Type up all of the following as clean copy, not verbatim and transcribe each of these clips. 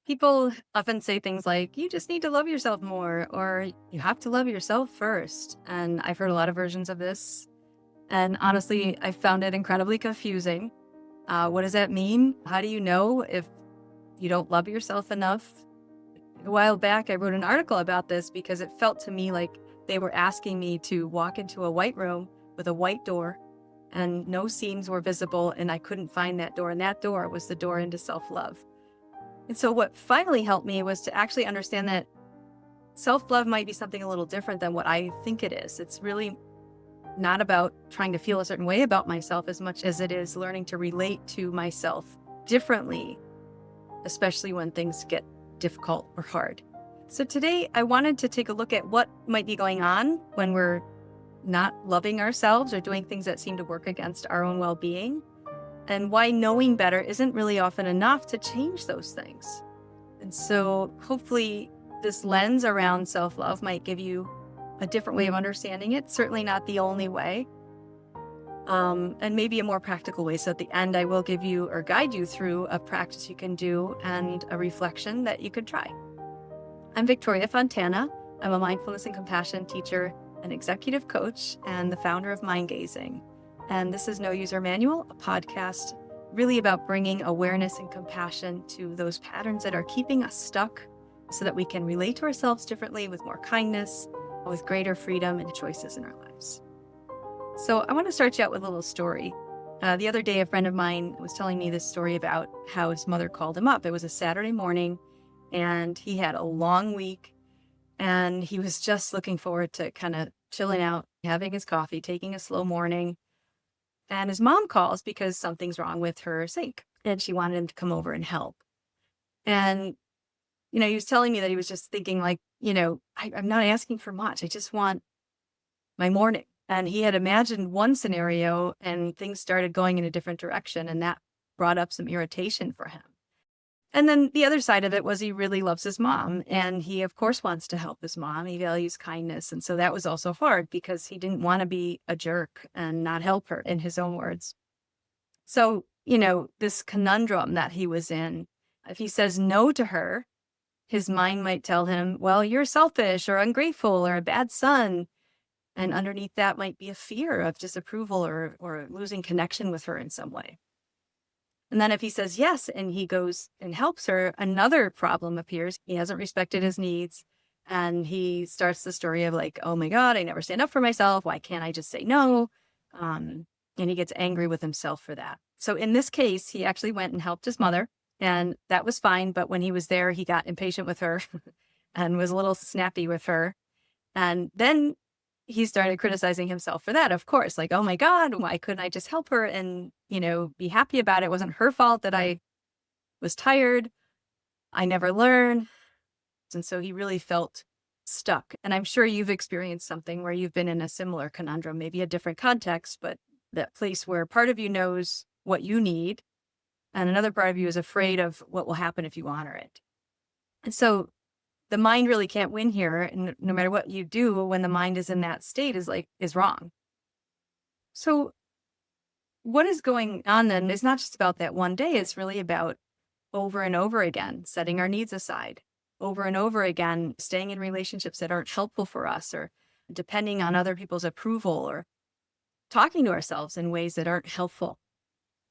People often say things like, you just need to love yourself more, or you have to love yourself first. And I've heard a lot of versions of this. And honestly, I found it incredibly confusing. What does that mean? How do you know if you don't love yourself enough? A while back, I wrote an article about this because it felt to me like they were asking me to walk into a white room with a white door and no seams were visible, and I couldn't find that door. And that door was the door into self love. And so, what finally helped me was to actually understand that self love might be something a little different than what I think it is. It's really not about trying to feel a certain way about myself as much as it is learning to relate to myself differently, especially when things get difficult or hard. So today I wanted to take a look at what might be going on when we're not loving ourselves or doing things that seem to work against our own well-being, and why knowing better isn't really often enough to change those things. And so hopefully this lens around self-love might give you a different way of understanding it, certainly not the only way, and maybe a more practical way. So at the end, I will give you or guide you through a practice you can do and a reflection that you could try. I'm Victoria Fontana. I'm a mindfulness and compassion teacher, an executive coach, and the founder of Mind Gazing. And this is No User Manual, a podcast really about bringing awareness and compassion to those patterns that are keeping us stuck so that we can relate to ourselves differently with more kindness, with greater freedom and choices in our lives. So I want to start you out with a little story. The other day, a friend of mine was telling me this story about how his mother called him up. It was a Saturday morning, and he had a long week, and he was just looking forward to kind of chilling out, having his coffee, taking a slow morning. And his mom calls because something's wrong with her sink, and she wanted him to come over and help. And, he was telling me that he was just thinking like, I'm not asking for much. I just want my morning. And he had imagined one scenario and things started going in a different direction. And that brought up some irritation for him. And then the other side of it was he really loves his mom. And he, of course, wants to help his mom. He values kindness. And so that was also hard because he didn't want to be a jerk and not help her, in his own words. So, this conundrum that he was in, if he says no to her, his mind might tell him, well, you're selfish or ungrateful or a bad son. And underneath that might be a fear of disapproval or losing connection with her in some way. And then if he says yes and he goes and helps her, another problem appears. He hasn't respected his needs. And he starts the story of like, oh my God, I never stand up for myself. Why can't I just say no? And he gets angry with himself for that. So in this case, he actually went and helped his mother. And that was fine. But when he was there, he got impatient with her and was a little snappy with her. And then he started criticizing himself for that, of course, like, oh my God, why couldn't I just help her and, be happy about it? It wasn't her fault that I was tired. I never learned. And so he really felt stuck. And I'm sure you've experienced something where you've been in a similar conundrum, maybe a different context, but that place where part of you knows what you need and another part of you is afraid of what will happen if you honor it. And so the mind really can't win here. And no matter what you do when the mind is in that state is wrong. So what is going on then is not just about that one day. It's really about over and over again, setting our needs aside, over and over again, staying in relationships that aren't helpful for us or depending on other people's approval or talking to ourselves in ways that aren't helpful,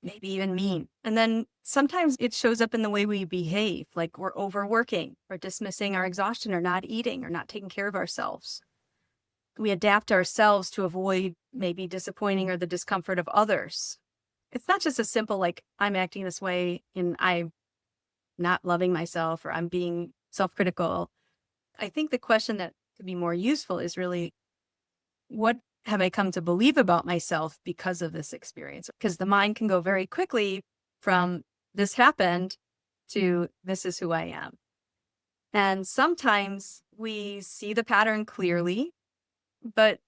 maybe even mean. And then sometimes it shows up in the way we behave, like we're overworking or dismissing our exhaustion or not eating or not taking care of ourselves. We adapt ourselves to avoid maybe disappointing or the discomfort of others. It's not just as simple like I'm acting this way and I'm not loving myself or I'm being self-critical. I think the question that could be more useful is really, what have I come to believe about myself because of this experience? Because the mind can go very quickly from this happened to this is who I am. And sometimes we see the pattern clearly, but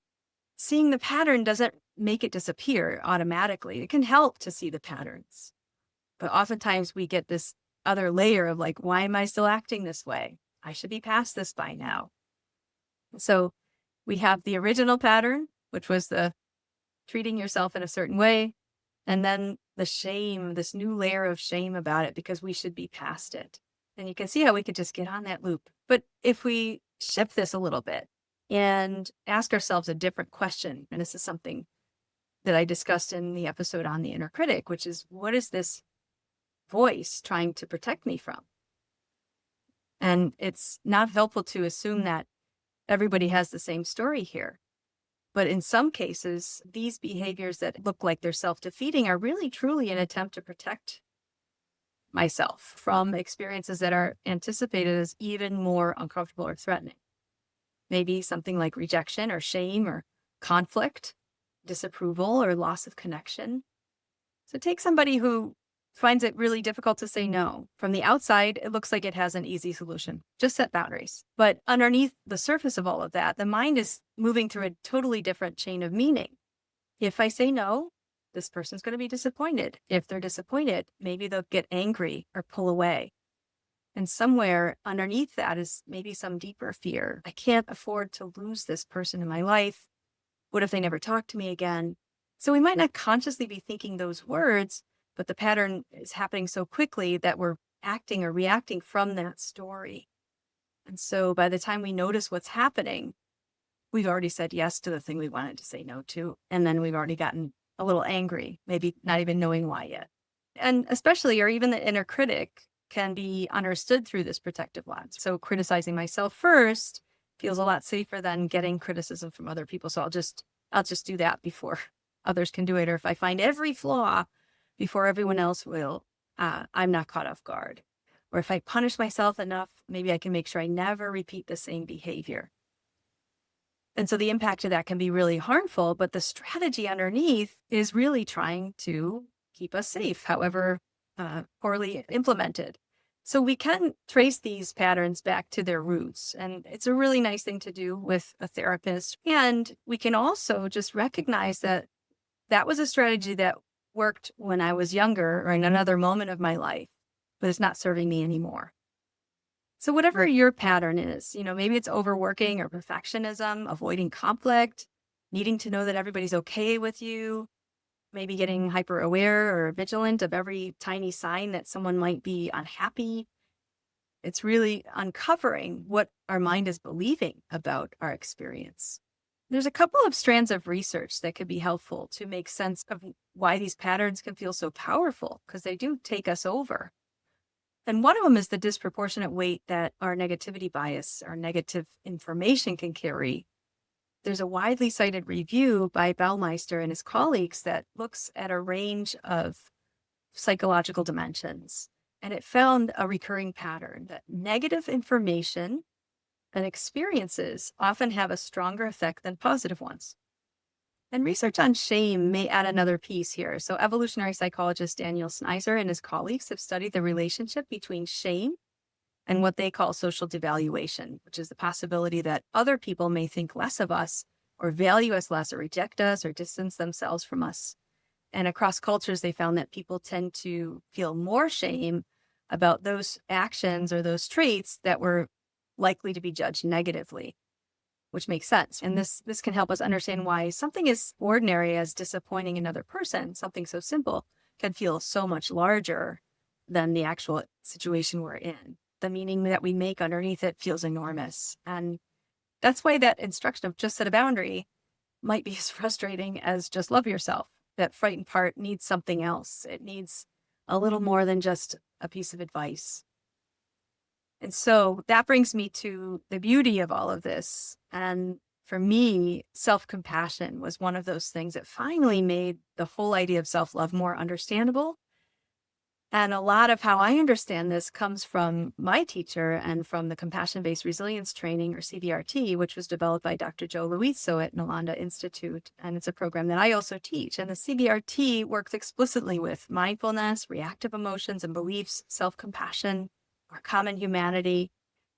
seeing the pattern doesn't make it disappear automatically. It can help to see the patterns. But oftentimes we get this other layer of like, why am I still acting this way? I should be past this by now. So we have the original pattern, which was the treating yourself in a certain way. And then the shame, this new layer of shame about it because we should be past it. And you can see how we could just get on that loop. But if we shift this a little bit and ask ourselves a different question, and this is something that I discussed in the episode on the inner critic, which is, what is this voice trying to protect me from? And it's not helpful to assume that everybody has the same story here. But in some cases, these behaviors that look like they're self-defeating are really truly an attempt to protect myself from experiences that are anticipated as even more uncomfortable or threatening. Maybe something like rejection or shame or conflict, disapproval or loss of connection. So take somebody who finds it really difficult to say no. From the outside, it looks like it has an easy solution. Just set boundaries. But underneath the surface of all of that, the mind is moving through a totally different chain of meaning. If I say no, this person's going to be disappointed. If they're disappointed, maybe they'll get angry or pull away. And somewhere underneath that is maybe some deeper fear. I can't afford to lose this person in my life. What if they never talk to me again? So we might not consciously be thinking those words, but the pattern is happening so quickly that we're acting or reacting from that story. And so by the time we notice what's happening, we've already said yes to the thing we wanted to say no to. And then we've already gotten a little angry, maybe not even knowing why yet. And especially, or even the inner critic can be understood through this protective lens. So criticizing myself first feels a lot safer than getting criticism from other people. So I'll just do that before others can do it. Or if I find every flaw before everyone else will, I'm not caught off guard. Or if I punish myself enough, maybe I can make sure I never repeat the same behavior. And so the impact of that can be really harmful, but the strategy underneath is really trying to keep us safe, however poorly implemented. So we can trace these patterns back to their roots. And it's a really nice thing to do with a therapist. And we can also just recognize that that was a strategy that worked when I was younger or in another moment of my life, but it's not serving me anymore. So whatever your pattern is, maybe it's overworking or perfectionism, avoiding conflict, needing to know that everybody's okay with you, maybe getting hyper aware or vigilant of every tiny sign that someone might be unhappy. It's really uncovering what our mind is believing about our experience. There's a couple of strands of research that could be helpful to make sense of why these patterns can feel so powerful, because they do take us over. And one of them is the disproportionate weight that our negativity bias, our negative information can carry. There's a widely cited review by Baumeister and his colleagues that looks at a range of psychological dimensions. And it found a recurring pattern that negative information and experiences often have a stronger effect than positive ones. And research on shame may add another piece here. So evolutionary psychologist Daniel Snyder and his colleagues have studied the relationship between shame and what they call social devaluation, which is the possibility that other people may think less of us or value us less or reject us or distance themselves from us. And across cultures, they found that people tend to feel more shame about those actions or those traits that were likely to be judged negatively, which makes sense. And this can help us understand why something as ordinary as disappointing another person, something so simple, can feel so much larger than the actual situation we're in. The meaning that we make underneath it feels enormous. And that's why that instruction of just set a boundary might be as frustrating as just love yourself. That frightened part needs something else. It needs a little more than just a piece of advice. And so that brings me to the beauty of all of this. And for me, self-compassion was one of those things that finally made the whole idea of self-love more understandable. And a lot of how I understand this comes from my teacher and from the compassion-based resilience training, or CBRT, which was developed by Dr. Joe Luizzo at Nalanda Institute. And it's a program that I also teach. And the CBRT works explicitly with mindfulness, reactive emotions and beliefs, self-compassion, our common humanity,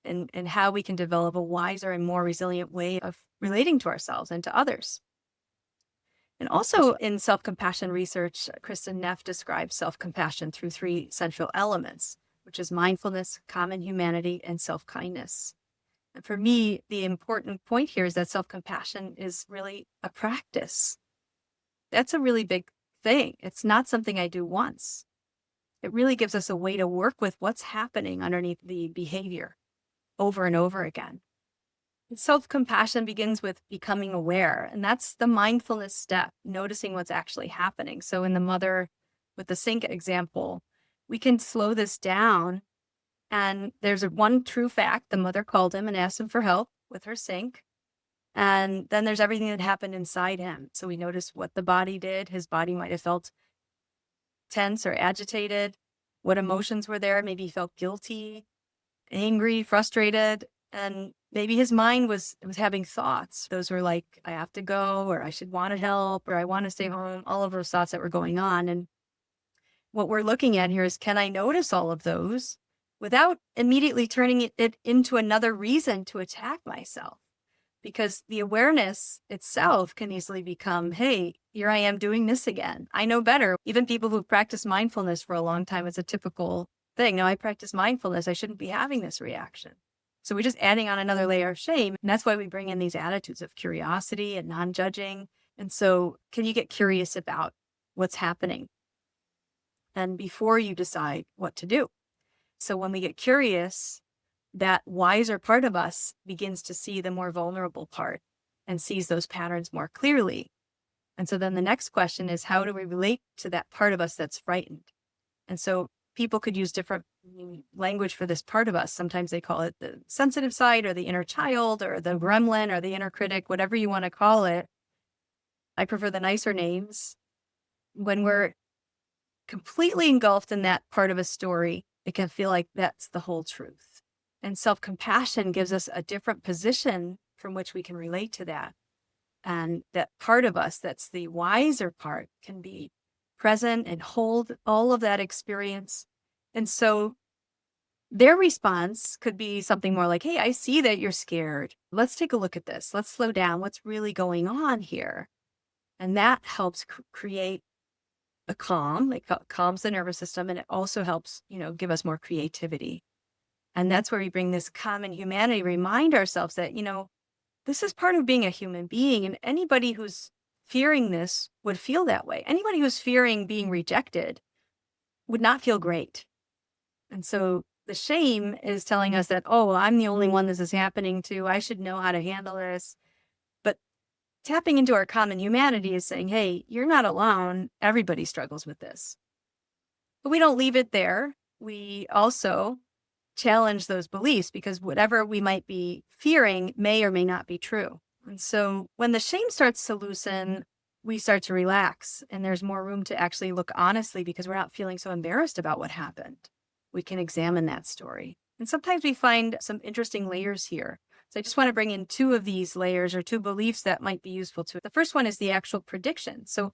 and how we can develop a wiser and more resilient way of relating to ourselves and to others. And also in self-compassion research, Kristen Neff describes self-compassion through three central elements, which is mindfulness, common humanity, and self-kindness. And for me, the important point here is that self-compassion is really a practice. That's a really big thing. It's not something I do once. it really gives us a way to work with what's happening underneath the behavior over and over again. Self-compassion begins with becoming aware, and that's the mindfulness step, noticing what's actually happening. So in the mother with the sink example, we can slow this down. And there's one true fact. The mother called him and asked him for help with her sink. And then there's everything that happened inside him. So we notice what the body did. His body might have felt tense or agitated. What emotions were there? Maybe he felt guilty, angry, frustrated. And maybe his mind was having thoughts. Those were like, I have to go, or I should want to help, or I want to stay home, all of those thoughts that were going on. And what we're looking at here is, can I notice all of those without immediately turning it into another reason to attack myself? Because the awareness itself can easily become, hey, here I am doing this again. I know better. Even people who've practiced mindfulness for a long time, it's a typical thing. No, I practice mindfulness. I shouldn't be having this reaction. So we're just adding on another layer of shame. And that's why we bring in these attitudes of curiosity and non-judging. And so can you get curious about what's happening? And before you decide what to do. So when we get curious, that wiser part of us begins to see the more vulnerable part and sees those patterns more clearly. And so then the next question is, how do we relate to that part of us that's frightened? And so people could use different language for this part of us. Sometimes they call it the sensitive side or the inner child or the gremlin or the inner critic, whatever you want to call it. I prefer the nicer names. When we're completely engulfed in that part of a story, it can feel like that's the whole truth. And self-compassion gives us a different position from which we can relate to that. And that part of us, that's the wiser part, can be present and hold all of that experience. And so their response could be something more like, hey, I see that you're scared. Let's take a look at this. Let's slow down. What's really going on here? And that helps create a calm. It calms the nervous system, and it also helps, give us more creativity. And that's where we bring this common humanity, remind ourselves that, this is part of being a human being. And anybody who's fearing this would feel that way. Anybody who's fearing being rejected would not feel great. And so the shame is telling us that, oh, I'm the only one this is happening to. I should know how to handle this. But tapping into our common humanity is saying, hey, you're not alone. Everybody struggles with this. But we don't leave it there. We also challenge those beliefs, because whatever we might be fearing may or may not be true. And so when the shame starts to loosen, we start to relax, and there's more room to actually look honestly, because we're not feeling so embarrassed about what happened. We can examine that story. And sometimes we find some interesting layers here. So I just want to bring in two of these layers, or two beliefs that might be useful to it. The first one is the actual prediction. So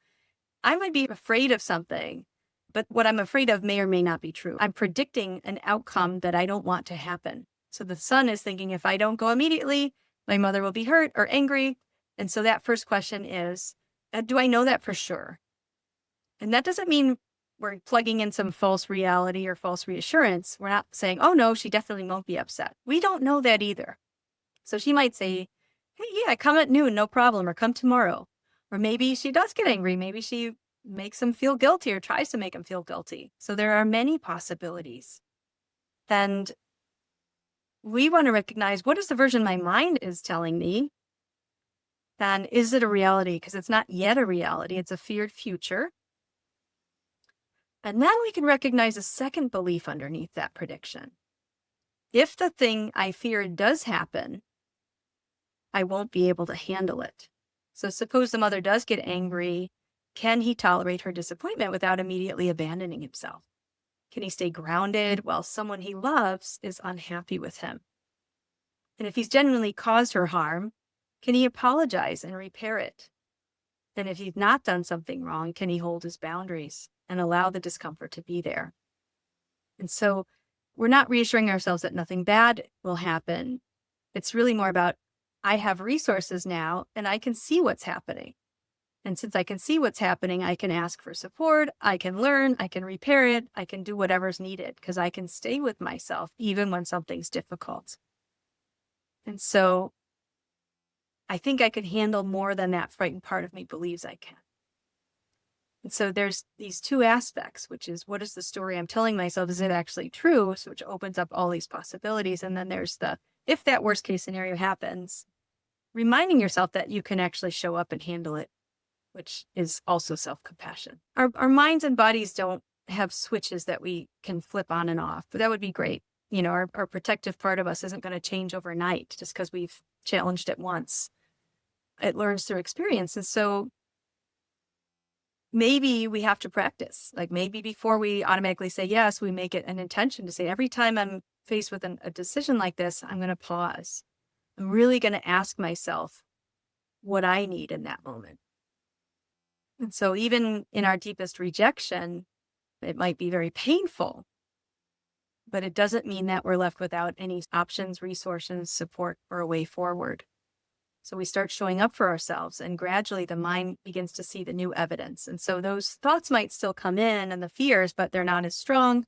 I might be afraid of something, but what I'm afraid of may or may not be true. I'm predicting an outcome that I don't want to happen. So the son is thinking, if I don't go immediately, my mother will be hurt or angry. And so that first question is, do I know that for sure? And that doesn't mean we're plugging in some false reality or false reassurance. We're not saying, oh no, she definitely won't be upset. We don't know that either. So she might say, hey, yeah, come at noon, no problem, or come tomorrow. Or maybe she does get angry. Maybe she makes him feel guilty or tries to make him feel guilty. So there are many possibilities. And we want to recognize, what is the version my mind is telling me? And is it a reality? Because it's not yet a reality. It's a feared future. And then we can recognize a second belief underneath that prediction. If the thing I feared does happen, I won't be able to handle it. So suppose the mother does get angry. Can he tolerate her disappointment without immediately abandoning himself? Can he stay grounded while someone he loves is unhappy with him? And if he's genuinely caused her harm, can he apologize and repair it? And if he's not done something wrong, can he hold his boundaries and allow the discomfort to be there? And so we're not reassuring ourselves that nothing bad will happen. It's really more about, I have resources now and I can see what's happening. And since I can see what's happening, I can ask for support, I can learn, I can repair it, I can do whatever's needed, because I can stay with myself even when something's difficult. And so I think I could handle more than that frightened part of me believes I can. And so there's these two aspects, which is what is the story I'm telling myself? Is it actually true? So which opens up all these possibilities. And then there's the, if that worst case scenario happens, reminding yourself that you can actually show up and handle it, which is also self-compassion. Our minds and bodies don't have switches that we can flip on and off, but that would be great. Our protective part of us isn't going to change overnight just because we've challenged it once. It learns through experience. And so maybe we have to practice. Like maybe before we automatically say yes, we make it an intention to say, every time I'm faced with a decision like this, I'm going to pause. I'm really going to ask myself what I need in that moment. And so even in our deepest rejection, it might be very painful, but it doesn't mean that we're left without any options, resources, support, or a way forward. So we start showing up for ourselves, and gradually the mind begins to see the new evidence. And so those thoughts might still come in and the fears, but they're not as strong.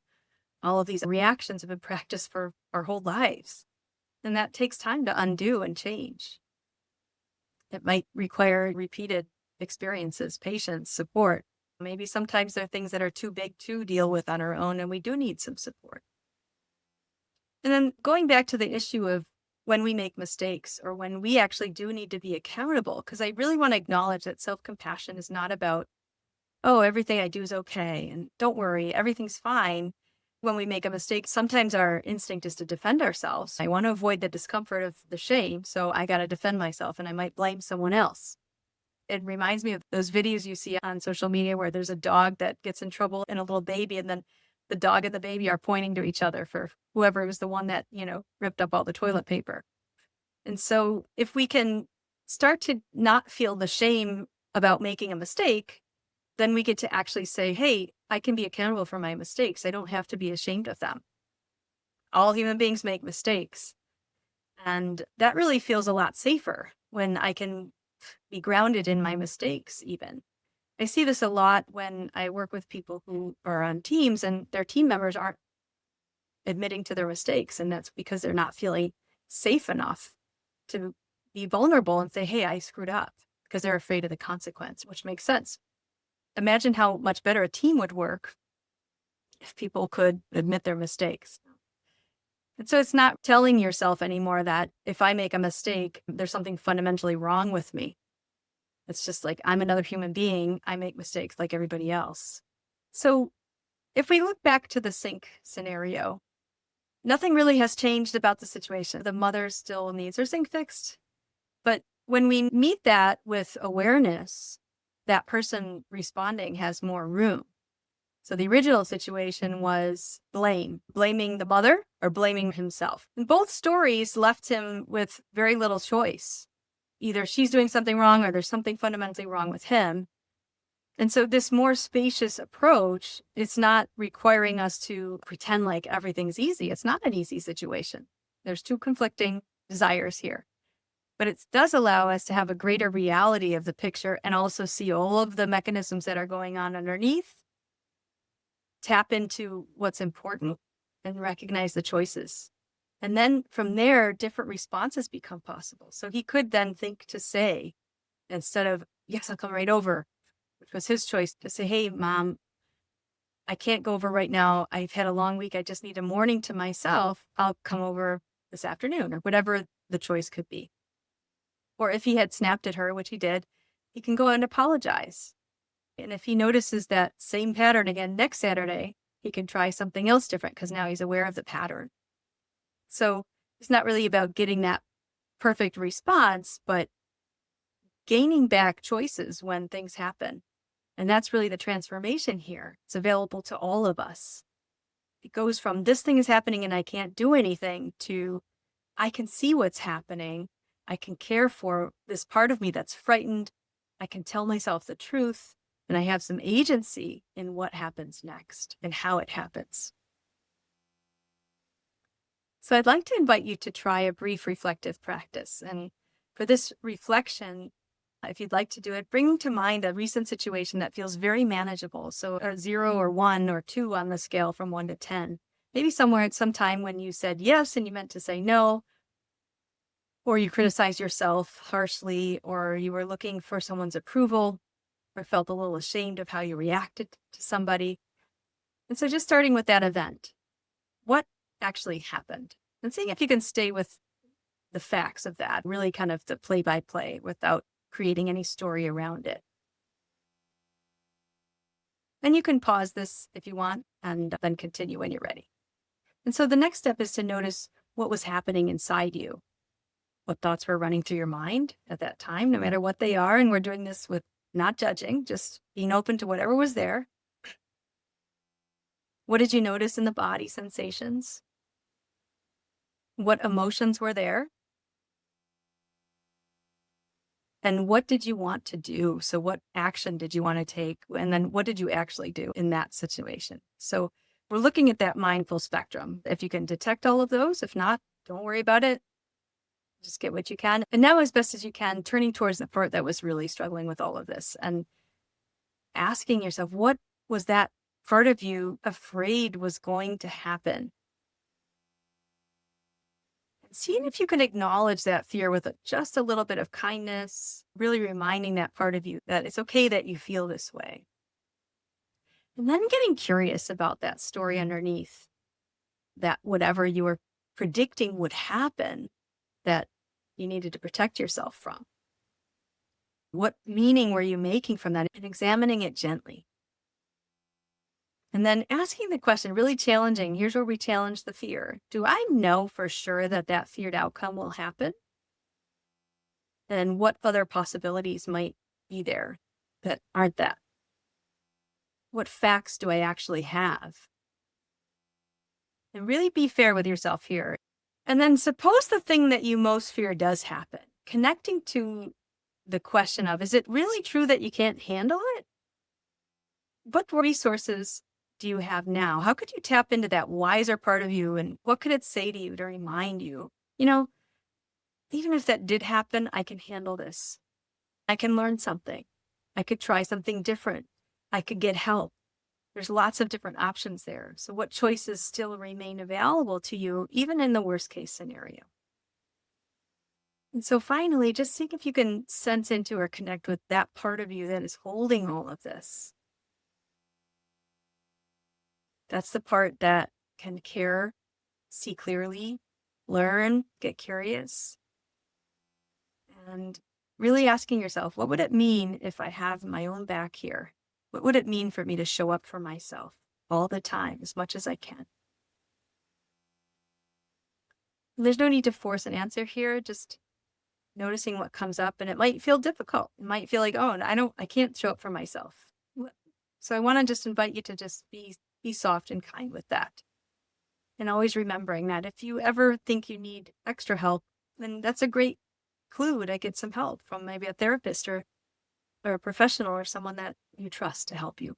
All of these reactions have been practiced for our whole lives. And that takes time to undo and change. It might require repeated experiences, patience, support. Maybe sometimes there are things that are too big to deal with on our own, and we do need some support. And then going back to the issue of when we make mistakes or when we actually do need to be accountable, because I really want to acknowledge that self-compassion is not about, oh, everything I do is okay, and don't worry, everything's fine. When we make a mistake, sometimes our instinct is to defend ourselves. I want to avoid the discomfort of the shame, so I got to defend myself, and I might blame someone else. It reminds me of those videos you see on social media where there's a dog that gets in trouble and a little baby, and then the dog and the baby are pointing to each other for whoever was the one that, ripped up all the toilet paper. And so if we can start to not feel the shame about making a mistake, then we get to actually say, hey, I can be accountable for my mistakes. I don't have to be ashamed of them. All human beings make mistakes. And that really feels a lot safer when I can be grounded in my mistakes even. I see this a lot when I work with people who are on teams and their team members aren't admitting to their mistakes. And that's because they're not feeling safe enough to be vulnerable and say, hey, I screwed up, because they're afraid of the consequence, which makes sense. Imagine how much better a team would work if people could admit their mistakes. And so it's not telling yourself anymore that if I make a mistake, there's something fundamentally wrong with me. It's just like, I'm another human being. I make mistakes like everybody else. So if we look back to the sink scenario, nothing really has changed about the situation. The mother still needs her sink fixed. But when we meet that with awareness, that person responding has more room. So the original situation was blaming the mother or blaming himself. And both stories left him with very little choice. Either she's doing something wrong or there's something fundamentally wrong with him. And so this more spacious approach, it's not requiring us to pretend like everything's easy. It's not an easy situation. There's two conflicting desires here. But it does allow us to have a greater reality of the picture and also see all of the mechanisms that are going on underneath, tap into what's important, and recognize the choices. And then from there, different responses become possible. So he could then think to say, instead of, yes, I'll come right over, which was his choice, to say, hey, Mom, I can't go over right now. I've had a long week. I just need a morning to myself. I'll come over this afternoon, or whatever the choice could be. Or if he had snapped at her, which he did, he can go and apologize. And if he notices that same pattern again next Saturday, he can try something else different because now he's aware of the pattern. So it's not really about getting that perfect response, but gaining back choices when things happen. And that's really the transformation here. It's available to all of us. It goes from this thing is happening and I can't do anything to I can see what's happening. I can care for this part of me that's frightened. I can tell myself the truth, and I have some agency in what happens next and how it happens. So I'd like to invite you to try a brief reflective practice. And for this reflection, if you'd like to do it, bring to mind a recent situation that feels very manageable. So a 0 or 1 or 2 on the scale from 1 to 10. Maybe somewhere at some time when you said yes and you meant to say no, or you criticized yourself harshly, or you were looking for someone's approval. or felt a little ashamed of how you reacted to somebody. And so just starting with that event, what actually happened? And seeing if you can stay with the facts of that, really kind of the play by play without creating any story around it. And you can pause this if you want and then continue when you're ready. And so the next step is to notice what was happening inside you, what thoughts were running through your mind at that time, no matter what they are. And we're doing this with not judging, just being open to whatever was there. What did you notice in the body sensations? What emotions were there? And what did you want to do? So, what action did you want to take? And then, what did you actually do in that situation? So, we're looking at that mindful spectrum. If you can detect all of those, if not, don't worry about it. Just get what you can. And now, as best as you can, turning towards the part that was really struggling with all of this and asking yourself, what was that part of you afraid was going to happen? Seeing if you can acknowledge that fear with just a little bit of kindness, really reminding that part of you that it's okay that you feel this way. And then getting curious about that story underneath, that whatever you were predicting would happen, that you needed to protect yourself from. What meaning were you making from that? And examining it gently. And then asking the question, really challenging. Here's where we challenge the fear. Do I know for sure that that feared outcome will happen? And what other possibilities might be there that aren't that? What facts do I actually have? And really be fair with yourself here. And then suppose the thing that you most fear does happen. Connecting to the question of, is it really true that you can't handle it? What resources do you have now? How could you tap into that wiser part of you? And what could it say to you to remind you, even if that did happen, I can handle this. I can learn something. I could try something different. I could get help. There's lots of different options there. So what choices still remain available to you, even in the worst case scenario? And so finally, just think if you can sense into or connect with that part of you that is holding all of this. That's the part that can care, see clearly, learn, get curious, and really asking yourself, what would it mean if I have my own back here? What would it mean for me to show up for myself all the time, as much as I can? There's no need to force an answer here, just noticing what comes up, and it might feel difficult. It might feel like, oh, I can't show up for myself. So I want to just invite you to just be soft and kind with that. And always remembering that if you ever think you need extra help, then that's a great clue to get some help from maybe a therapist or a professional or someone that you trust to help you.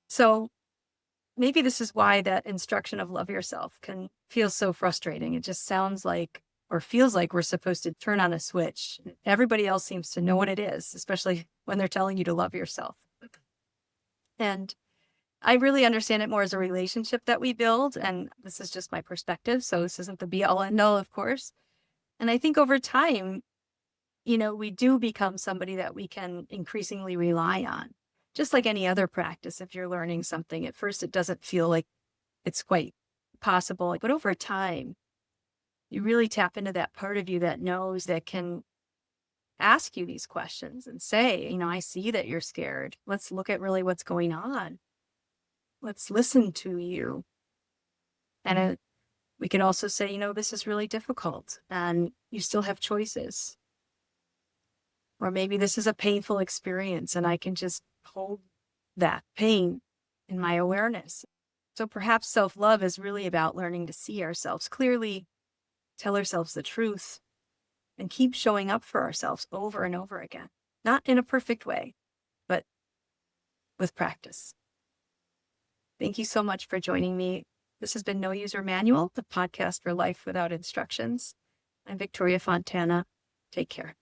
So maybe this is why that instruction of love yourself can feel so frustrating. It just sounds like or feels like we're supposed to turn on a switch. Everybody else seems to know what it is, especially when they're telling you to love yourself. And I really understand it more as a relationship that we build. And this is just my perspective. So this isn't the be all end all, of course. And I think over time, we do become somebody that we can increasingly rely on. Just like any other practice, if you're learning something, at first it doesn't feel like it's quite possible. But over time, you really tap into that part of you that knows, that can ask you these questions and say, I see that you're scared. Let's look at really what's going on. Let's listen to you. And we can also say, this is really difficult and you still have choices. Or maybe this is a painful experience and I can just hold that pain in my awareness. So perhaps self-love is really about learning to see ourselves clearly, tell ourselves the truth, and keep showing up for ourselves over and over again. Not in a perfect way, but with practice. Thank you so much for joining me. This has been No User Manual, the podcast for life without instructions. I'm Victoria Fontana. Take care.